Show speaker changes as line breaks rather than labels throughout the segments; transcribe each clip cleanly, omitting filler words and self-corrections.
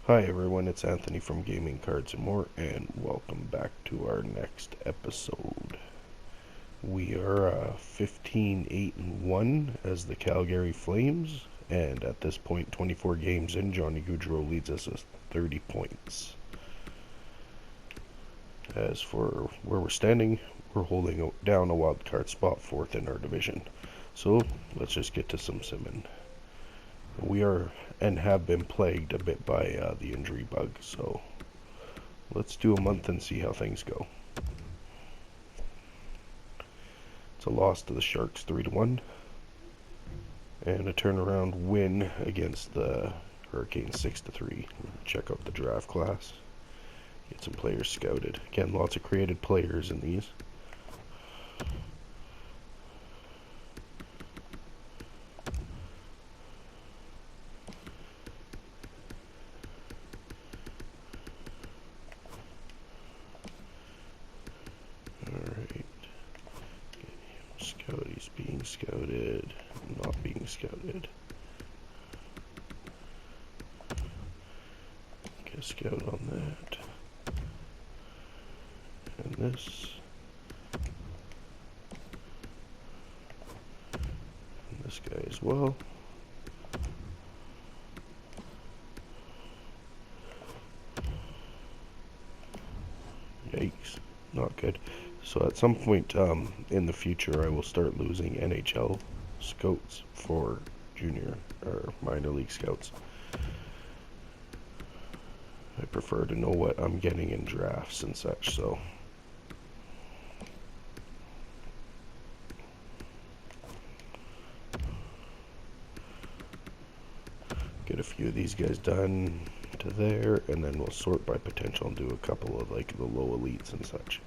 Hi everyone, it's Anthony from GamingCardsMore, and welcome back to our next episode. We are 15-8-1 as the Calgary Flames, and at this point, 24 games in, Johnny Gaudreau leads us with 30 points. As for where we're standing, we're holding down a wild card spot, 4th in our division. So let's just get to some simming. We are and have been plagued a bit by the injury bug, so let's do a month and see how things go. It's a loss to the Sharks 3-1, and a turnaround win against the Hurricanes 6-3. Check out the draft class, get some players scouted. Again, lots of created players in these. He's being scouted, not being scouted. Get a scout on that. And this. And this guy as well. Yikes, not good. So at some point in the future, I will start losing NHL scouts for junior or minor league scouts. I prefer to know what I'm getting in drafts and such, so. Get a few of these guys done to there, and then we'll sort by potential and do a couple of like the low elites and such.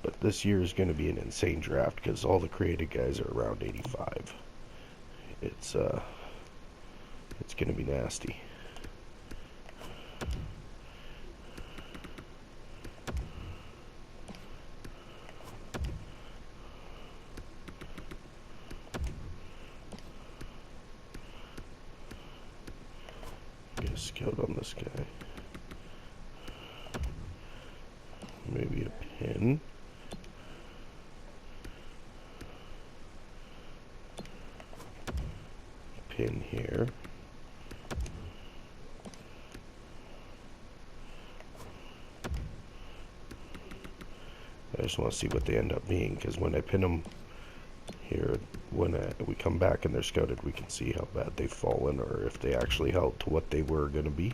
But this year is going to be an insane draft because all the created guys are around 85. It's going to be nasty. Get a scout on this guy. Maybe a pin. Pin here. I just want to see what they end up being, because when I pin them here, when we come back and they're scouted, we can see how bad they've fallen or if they actually held to what they were going to be.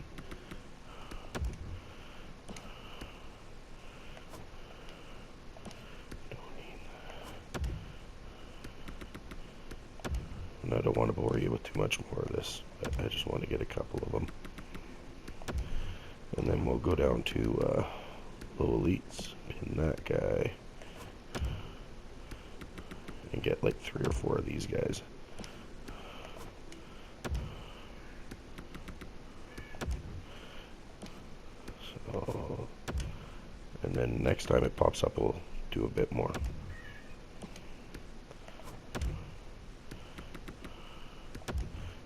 And I don't want to bore you with too much more of this, but I just want to get a couple of them. And then we'll go down to low elites, pin that guy, and get like 3 or 4 of these guys. So, and then next time it pops up, we'll do a bit more.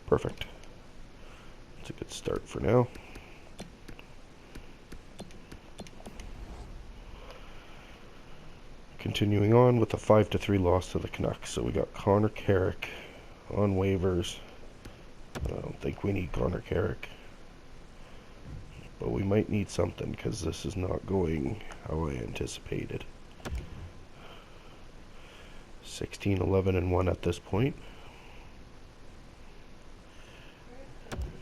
Perfect. It's a good start for now. Continuing on with a 5-3 loss to the Canucks. So we got Connor Carrick on waivers. I don't think we need Connor Carrick, but we might need something because this is not going how I anticipated. 16-11-1 at this point.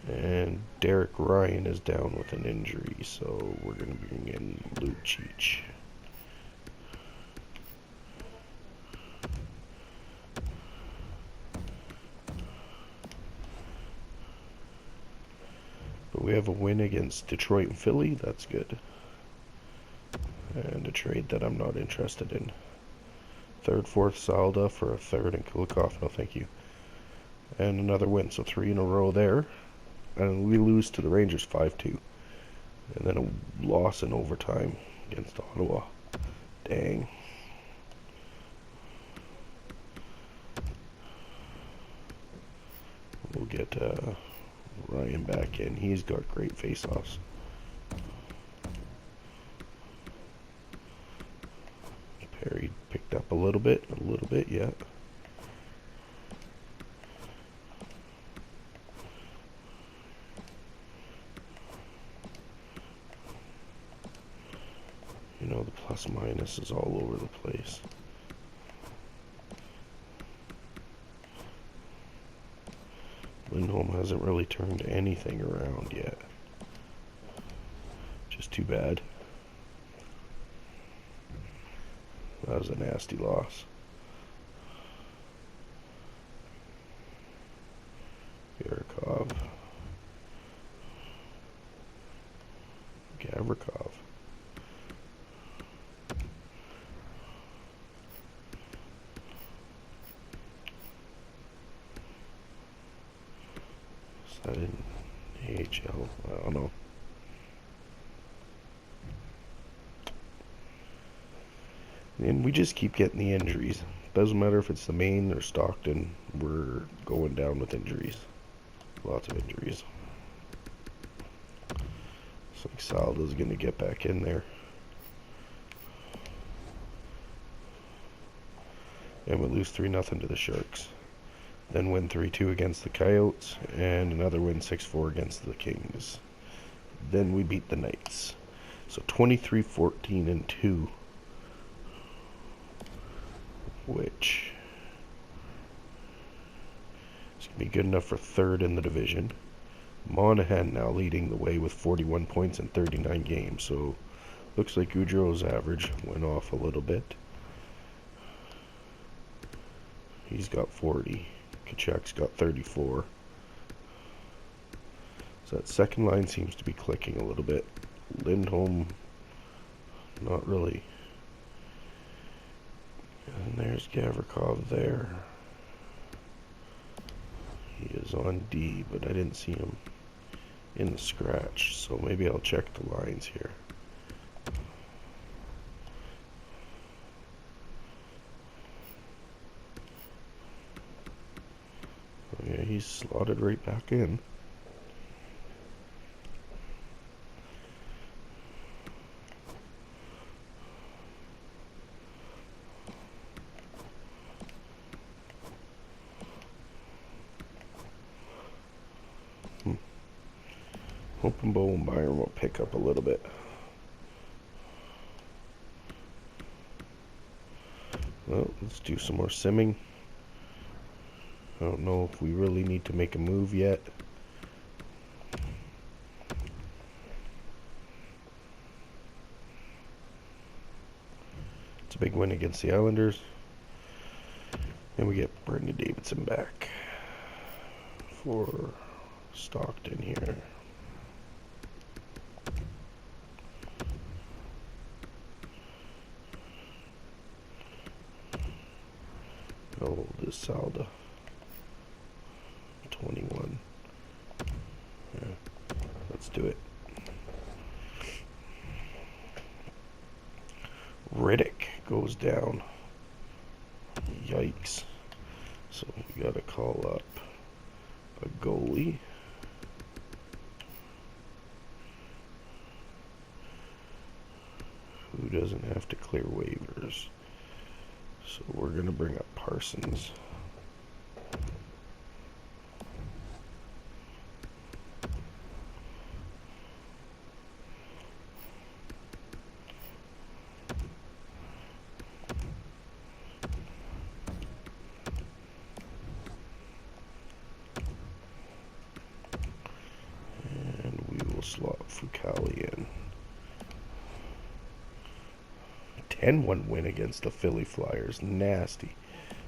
And Derek Ryan is down with an injury, so we're going to bring in Lucic. But we have a win against Detroit and Philly, that's good. And a trade that I'm not interested in. 3rd, 4th Salda for a 3rd and Kulikov, no thank you. And another win, so 3 in a row there. And we lose to the Rangers 5-2. And then a loss in overtime against Ottawa. Dang. We'll get Ryan back in. He's got great face-offs. Perry picked up a little bit, yeah. You know, the plus minus is all over the place. Lindholm hasn't really turned anything around yet. Just too bad. That was a nasty loss. Gavrikov. Is that in AHL? I don't know. And we just keep getting the injuries. Doesn't matter if it's the Maine or Stockton, we're going down with injuries. Lots of injuries. Looks like Salda's going to get back in there. And we lose 3-0 to the Sharks. Then win 3-2 against the Coyotes, and another win 6-4 against the Kings. Then we beat the Knights. So 23-14-2. Which is going to be good enough for third in the division. Monahan now leading the way with 41 points in 39 games. So looks like Gaudreau's average went off a little bit. He's got 40. Tkachuk's got 34. So that second line seems to be clicking a little bit. Lindholm, not really. And there's Gavrikov there. He is on D, but I didn't see him in the scratch, so maybe I'll check the lines here. Oh yeah, he's slotted right back in. Hoping Bo and Byron will pick up a little bit. Well, let's do some more simming. I don't know if we really need to make a move yet. It's a big win against the Islanders. And we get Brendan Davidson back for Stockton here. How old is Salda? 21. Yeah, let's do it. Riddick goes down. Yikes. So we gotta call up a goalie. Who doesn't have to clear waivers. So we're gonna bring up Parsons. And we will slot Fucali in. 10-1 win against the Philly Flyers. Nasty.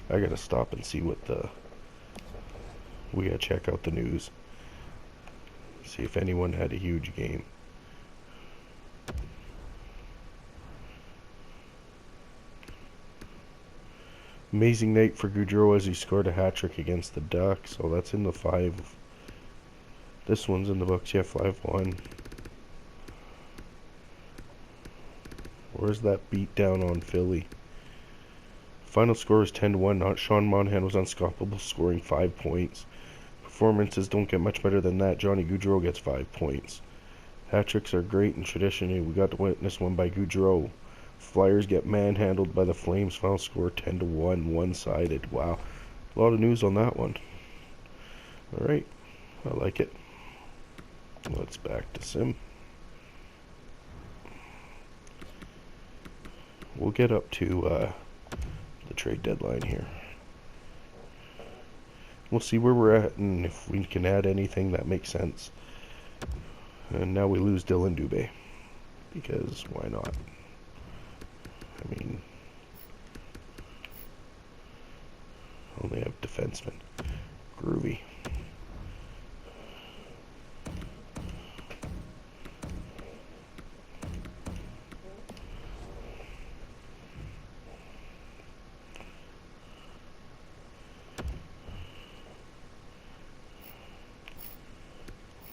I gotta stop and see what the... We gotta check out the news. See if anyone had a huge game. Amazing night for Gaudreau as he scored a hat-trick against the Ducks. So that's in the 5. This one's in the books. Yeah, 5-1. Where's that beat down on Philly? Final score is 10-1. Sean Monahan was unstoppable, scoring 5 points. performances don't get much better than that. Johnny Gaudreau gets 5 points. Hat tricks are great, and traditionally we got to witness one by Gaudreau. Flyers get manhandled by the Flames. Final score 10-1, one-sided. Wow, a lot of news on that one. All right, I like it. Let's back to Sim. We'll get up to the trade deadline here. We'll see where we're at and if we can add anything that makes sense. And now we lose Dylan Dubé, because why not? I mean, only have defensemen. Groovy.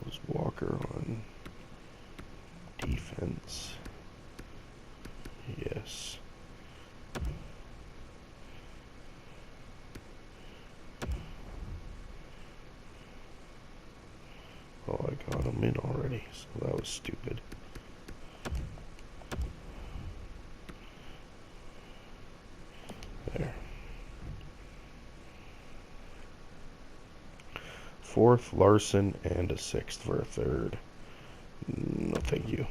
Was Walker on defense? Yes. Oh, I got him in already, so that was stupid. There. 4th, Larson, and a 6th for a 3rd. No, thank you.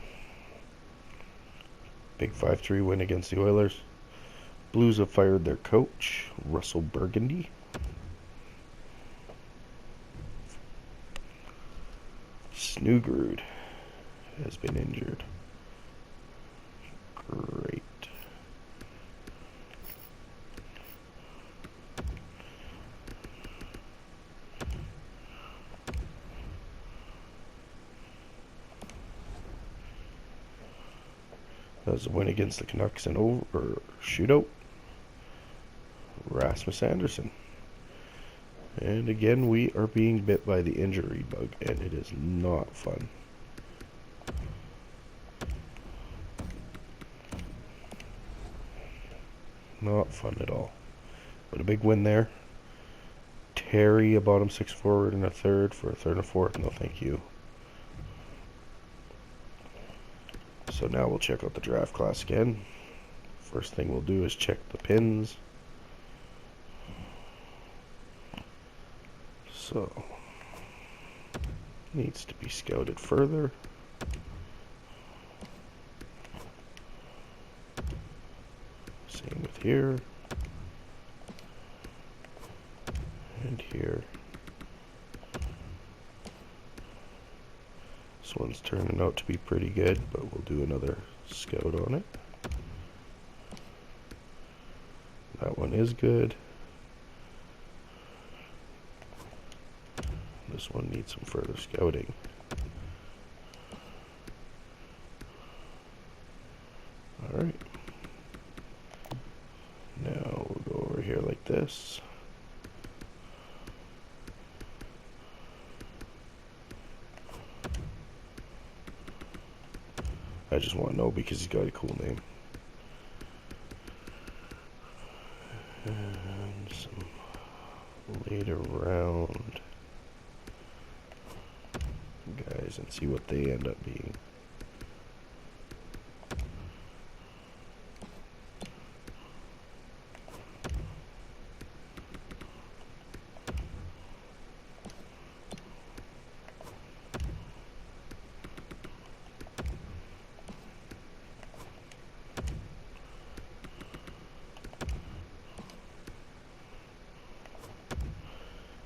Big 5-3 win against the Oilers. Blues have fired their coach, Russell Burgundy. Snoogerud has been injured. Great. That was a win against the Canucks in shootout. Rasmus Anderson. And again, we are being bit by the injury bug, and it is not fun. Not fun at all. But a big win there. Terry, a bottom 6 forward and a 3rd for a 3rd and a 4th. No, thank you. So now we'll check out the draft class again. First thing we'll do is check the pins. So, needs to be scouted further. Same with here. And here. This one's turning out to be pretty good, but we'll do another scout on it. That one is good. This one needs some further scouting. Alright. Now we'll go over here like this. I just want to know because he's got a cool name. And some later round guys and see what they end up being.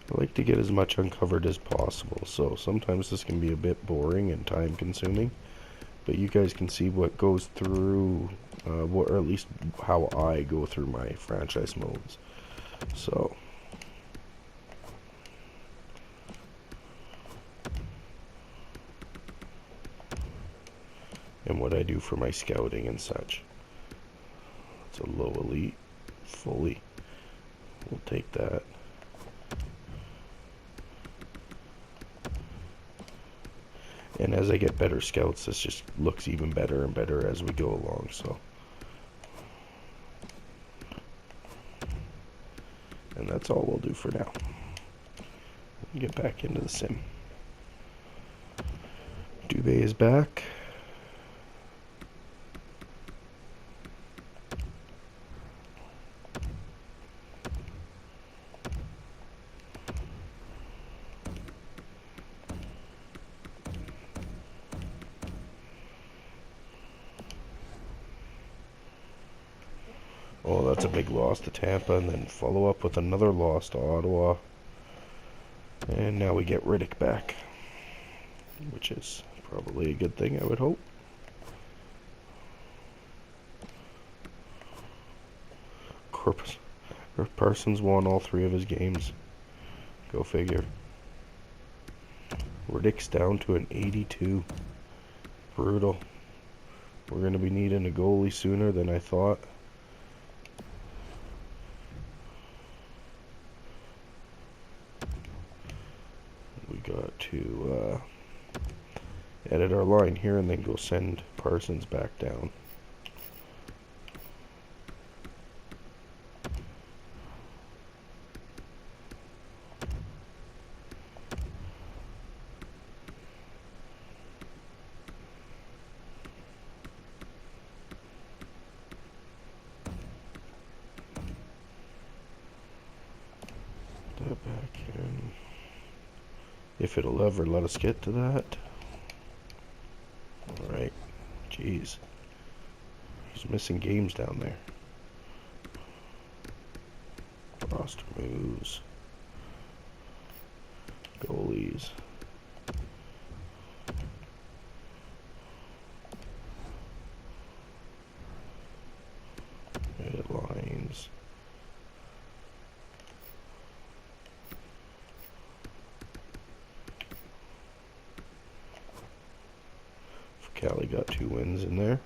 I like to get as much uncovered as possible, so sometimes this can be a bit boring and time consuming, but you guys can see what goes through, or at least how I go through my franchise modes. So and what I do for my scouting and such. It's a low elite, fully. We'll take that. And as I get better scouts, this just looks even better and better as we go along, so. And that's all we'll do for now. get back into the sim. Dubé is back. Oh, that's a big loss to Tampa, and then follow up with another loss to Ottawa. And now we get Riddick back, which is probably a good thing, I would hope. Parsons won all 3 of his games. Go figure. Riddick's down to an 82. Brutal. We're going to be needing a goalie sooner than I thought. We got to edit our line here and then go send Parsons back down. That back in. If it'll ever let us get to that. Alright. Jeez. He's missing games down there. Roster moves. Goalies. Edit lines. Cali got 2 wins in there.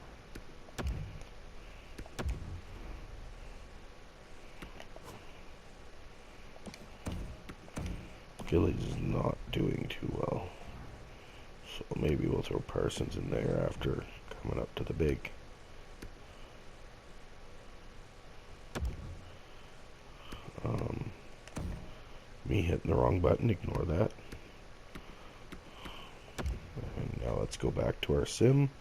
Gillies is not doing too well. So maybe we'll throw Parsons in there after coming up to the big. Me hitting the wrong button, ignore that. And now let's go back to our sim.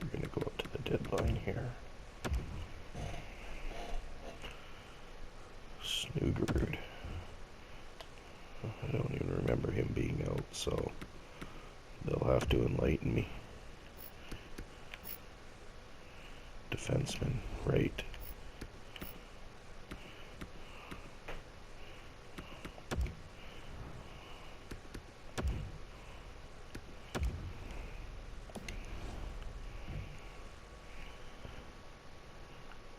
We're going to go up to the deadline here. Snoogerud. I don't even remember him being out, so they'll have to enlighten me. Defenseman, right.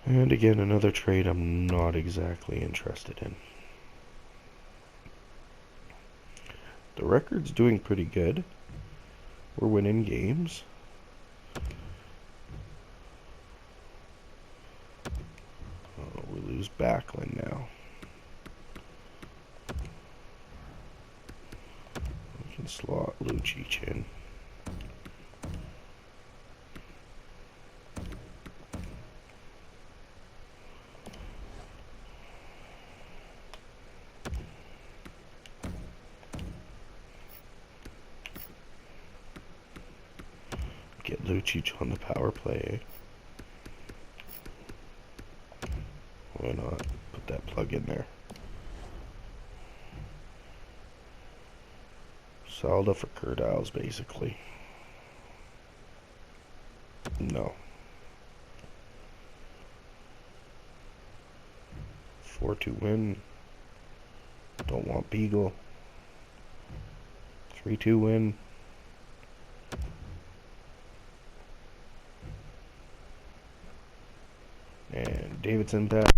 And again, another trade I'm not exactly interested in. The record's doing pretty good. We're winning games. Oh, we lose Backlund now. We can slot Lucic in. Get Lucic on the power play. Why not put that plug in there? Salda for Curdiles, basically. No. 4-2 win. Don't want Beagle. 3-2 win. And Davidson back.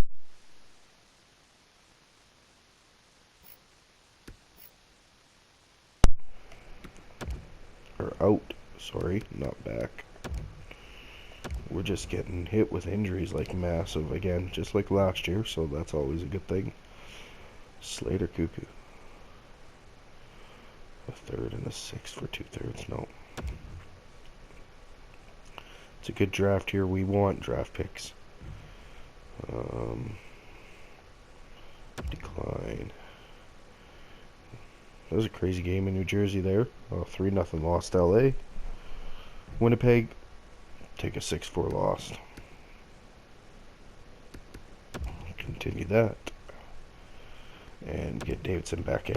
Or out, sorry, not back. We're just getting hit with injuries like massive again, just like last year, so that's always a good thing. Slater Cuckoo. A third and a sixth for 2/3, no. It's a good draft here. We want draft picks. Decline. That was a crazy game in New Jersey there. 3-0 lost LA. Winnipeg, take a 6-4 loss. Continue that. And get Davidson back in.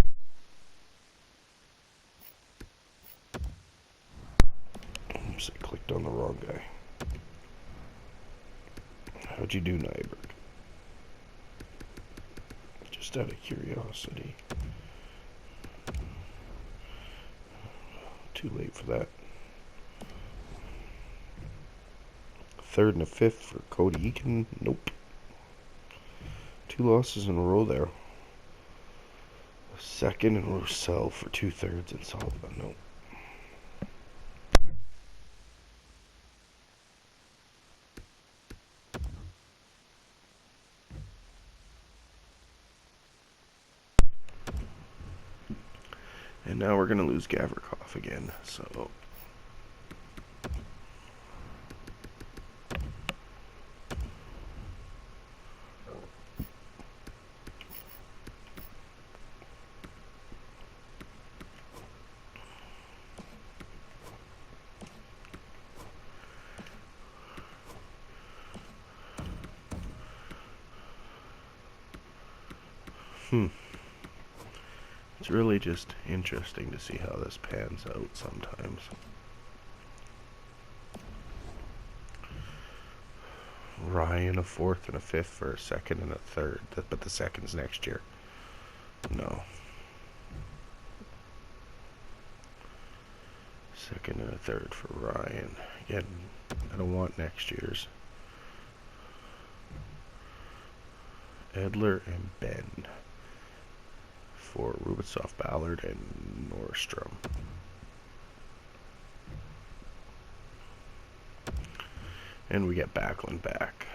Oops, I clicked on the wrong guy. How'd you do, Nyberg? Just out of curiosity. Too late for that. 3rd and a 5th for Cody Eakin. Nope. 2 losses in a row there. 2nd and Roussel for 2/3 and Sullivan. Nope. And now we're going to lose Gavrikov again, so... It's really just interesting to see how this pans out sometimes. Ryan a 4th and a 5th for a 2nd and a 3rd, but the 2nd's next year. No. 2nd and a 3rd for Ryan. Again, I don't want next year's. Edler and Ben for Rubitsov, Ballard, and Nordstrom. And we get Backlund back.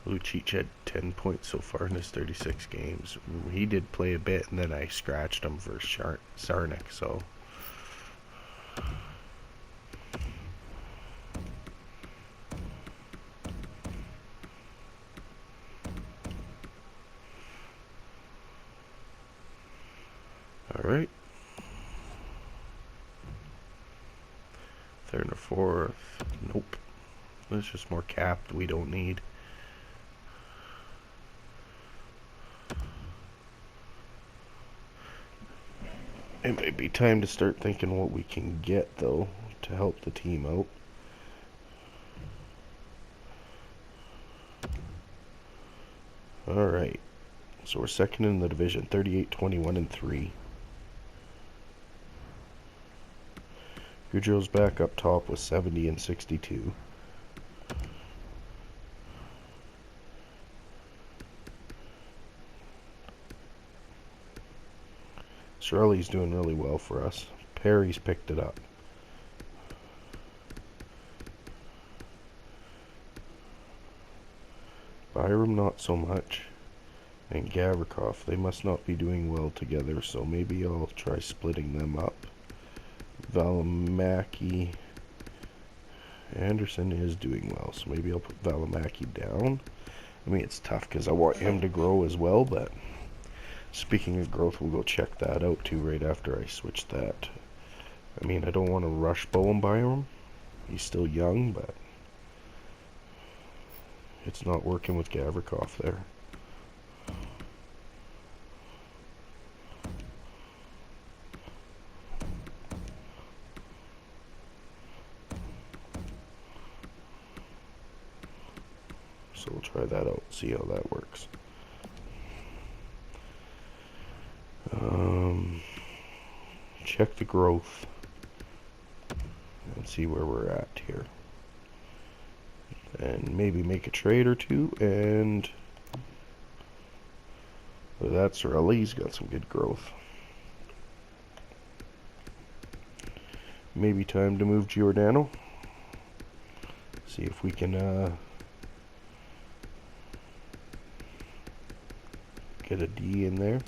Lucic had 10 points so far in his 36 games. He did play a bit, and then I scratched him for Sarnik, so... Alright. 3rd and a 4th. Nope. There's just more cap that we don't need. It might be time to start thinking what we can get, though, to help the team out. Alright. So we're 2nd in the division, 38, 21, and 3. Gaudreau's back up top with 70 and 62. Cirelli's doing really well for us. Perry's picked it up. Byram not so much. And Gavrikov, they must not be doing well together, so maybe I'll try splitting them up. Valimaki. Anderson is doing well, so maybe I'll put Valimaki down. I mean, it's tough because I want him to grow as well, but speaking of growth, we'll go check that out too right after I switch that. I mean, I don't want to rush Bowen Byram. He's still young, but it's not working with Gavrikov there. So we'll try that out, see how that works. Check the growth and see where we're at here. And maybe make a trade or two, and that's Cirelli. He's got some good growth. Maybe time to move Giordano. See if we can get a D in there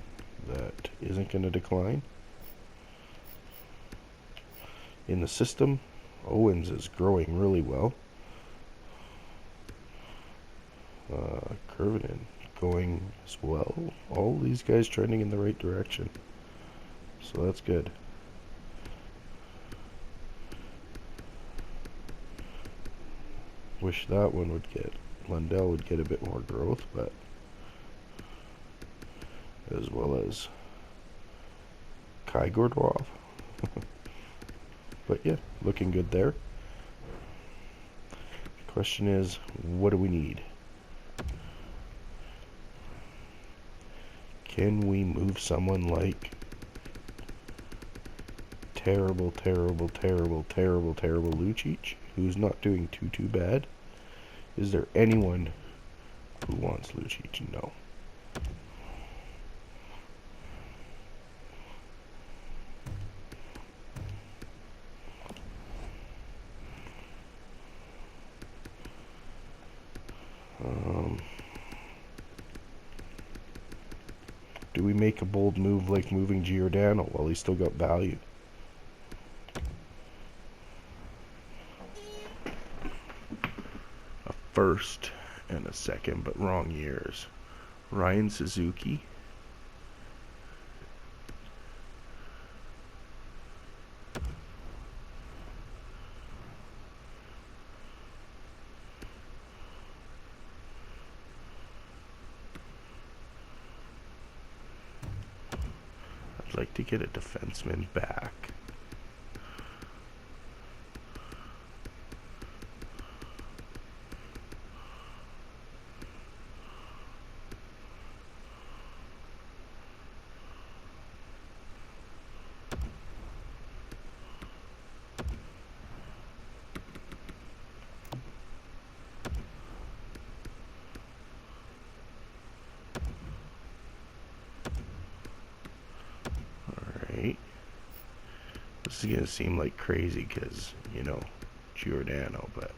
that isn't going to decline. In the system, Owens is growing really well. as well. All these guys trending in the right direction. So that's good. Wish that one would get, Lindell would get a bit more growth, but as well as Gaudreau. But yeah, looking good there. Question is, what do we need? Can we move someone like terrible Lucic, who's not doing too bad? Is there anyone who wants Lucic? No. Do we make a bold move like moving Giordano while he's still got value? A first and a second, but wrong years. Ryan Suzuki. I'd like to get a defenseman back. This is gonna seem like crazy because, you know, Giordano, but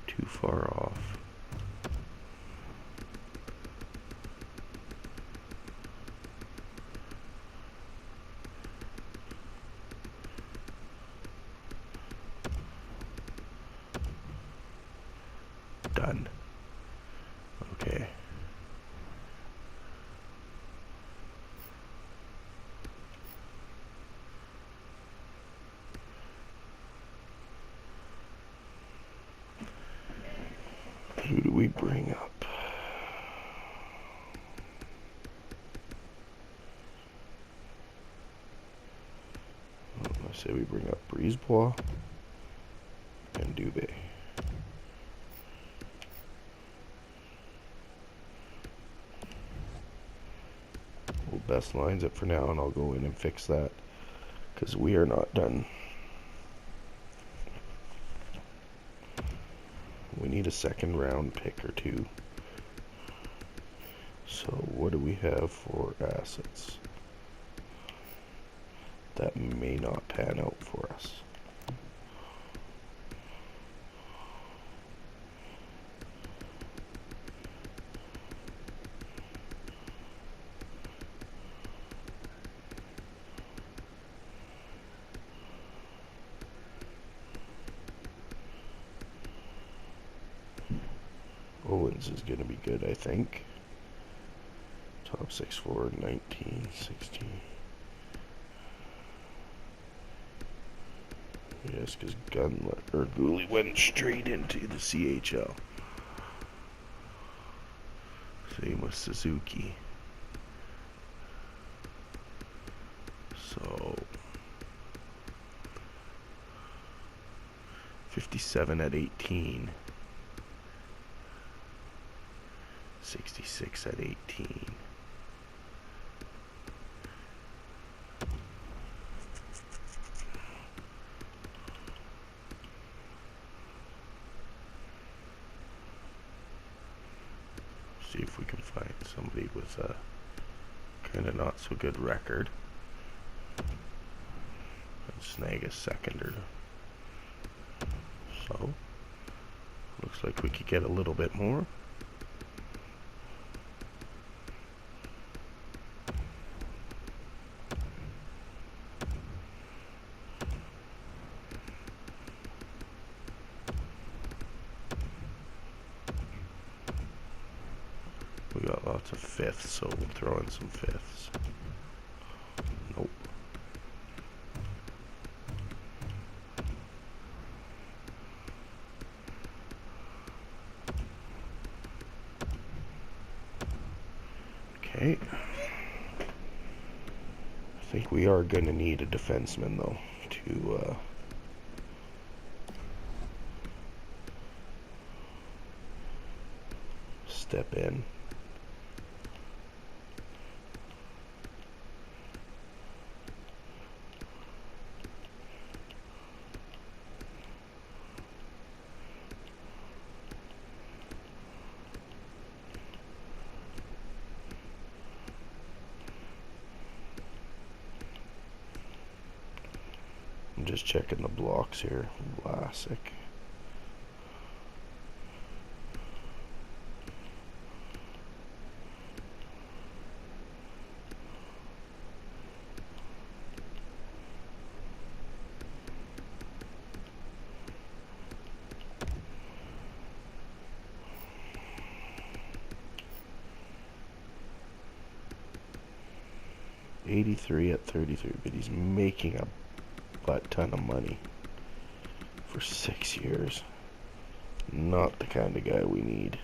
too far off. Done. Okay. Who do we bring up? I say we bring up Brisebois and Dubé. Best lines it for now, and I'll go in and fix that because we are not done. We need a second round pick or two. So what do we have for assets that may not pan out for us? Owens is going to be good, I think. Top 6 forward, 19, 16. Yes, because Gooley went straight into the CHL. Same with Suzuki. So 57 at 18. 66 at 18. See if we can find somebody with a kind of not so good record and snag a seconder. So looks like we could get a little bit more. Lots of fifths, so we'll throw in some fifths. Nope. Okay. I think we are going to need a defenseman, though, to step in. I'm just checking the blocks here. Vlasic. $83 at 33, but he's making a butt ton of money for 6 years. Not the kind of guy we need.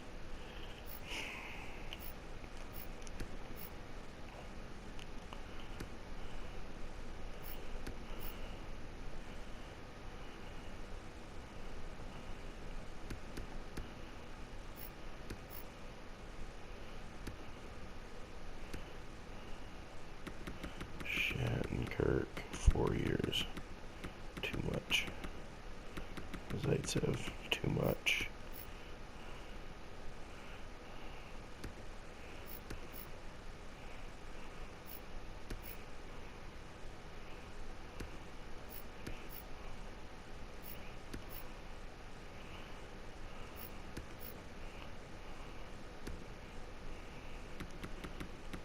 Shattenkirk, 4 years. Too much. Zaitsev, too much.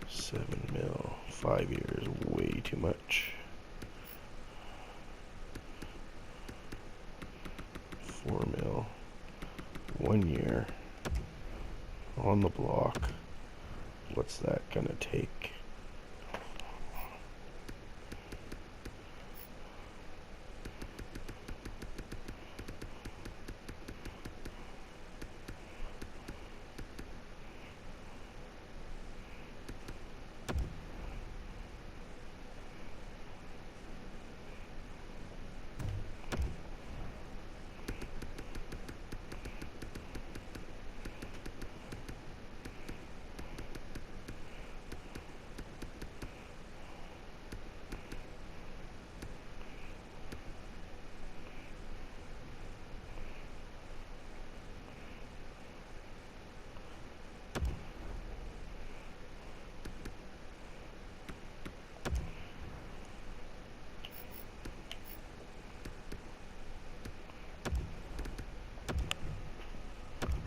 $7 million, 5 years, way too much. 4 million, 1 year, on the block. What's that gonna take?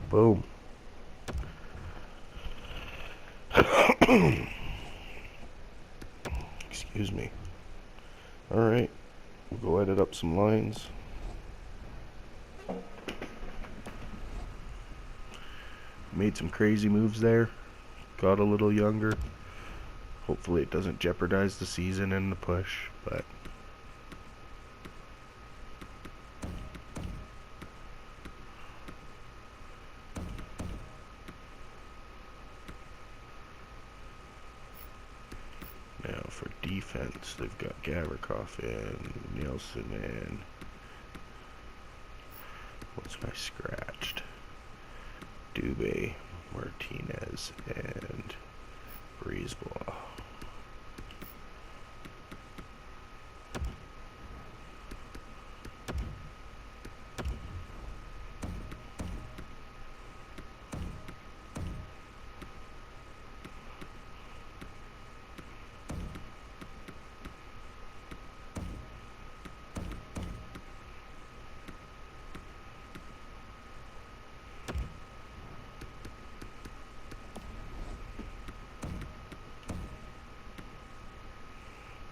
Boom. Excuse me. Alright, we'll go edit up some lines. Made some crazy moves there. Got a little younger. Hopefully it doesn't jeopardize the season and the push, but now for defense, they've got Gavrikov in, Nielsen in. What's my scratched? Dubé, Martinez, and Brisebois.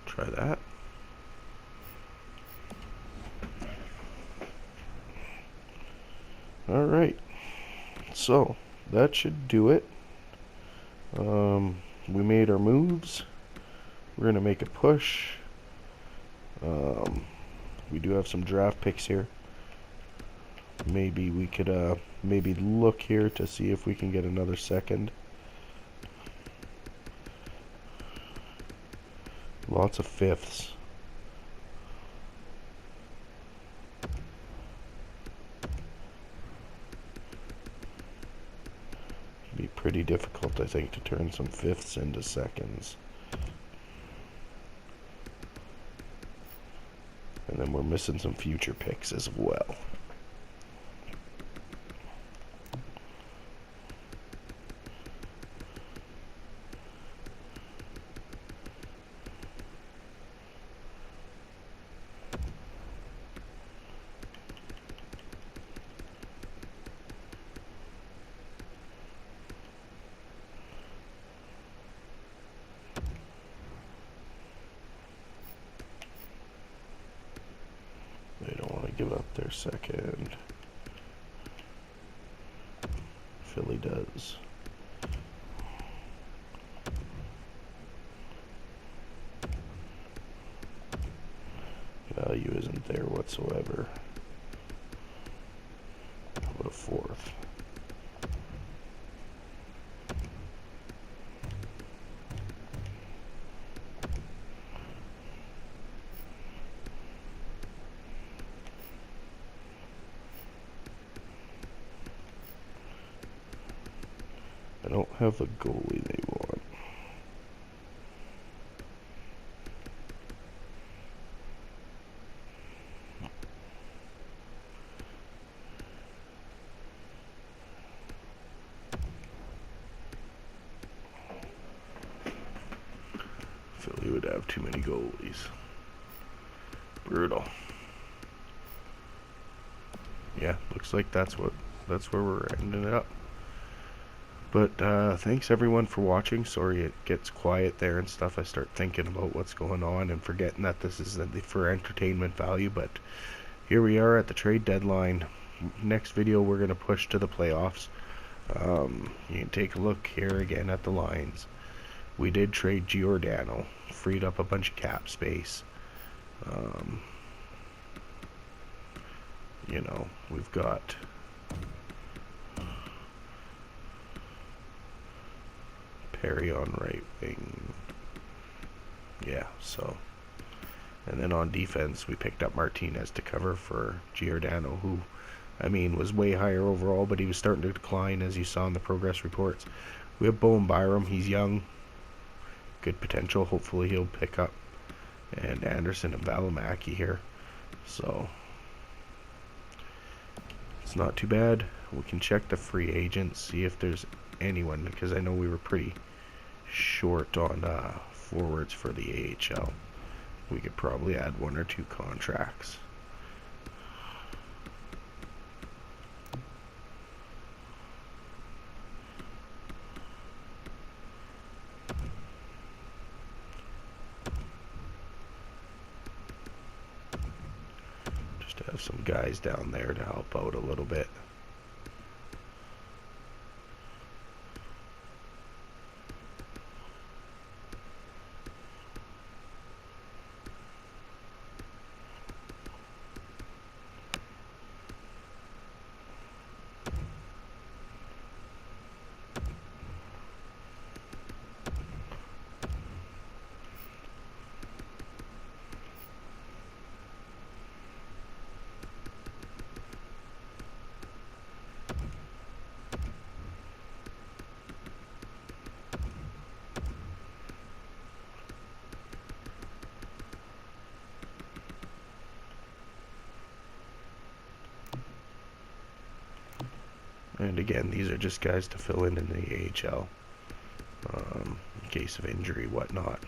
Try that. Alright, so that should do it. We made our moves. We're going to make a push. We do have some draft picks here. Maybe we could maybe look here to see if we can get another second. Lots of fifths. It'd be pretty difficult, I think, to turn some fifths into seconds. And then we're missing some future picks as well. They don't want to give up their second. Philly does. Value isn't there whatsoever. What a fourth. I don't have the goalie they want. Philly would have too many goalies. Brutal. Yeah, looks like that's where we're ending up. But thanks everyone for watching. Sorry it gets quiet there and stuff. I start thinking about what's going on and forgetting that this is for entertainment value. But here we are at the trade deadline. Next video we're going to push to the playoffs. You can take a look here again at the lines. We did trade Giordano. Freed up a bunch of cap space. You know, we've got Perry on right wing. Yeah, so. And then on defense, we picked up Martinez to cover for Giordano, who, I mean, was way higher overall, but he was starting to decline, as you saw in the progress reports. We have Bowen Byram. He's young. Good potential. Hopefully he'll pick up. And Anderson and Valimaki here. So, it's not too bad. We can check the free agents, see if there's anyone, because I know we were pretty short on forwards for the AHL. We could probably add 1 or 2 contracts. Just to have some guys down there to help out a little bit. And again, these are just guys to fill in the AHL, in case of injury, whatnot.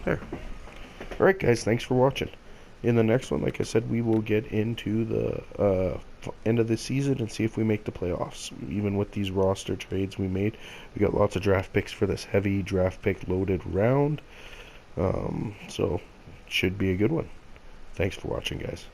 There. Alright guys, thanks for watching. in the next one, like I said, we will get into the end of the season and see if we make the playoffs. Even with these roster trades we made, we got lots of draft picks for this heavy draft pick loaded round. So, should be a good one. Thanks for watching, guys.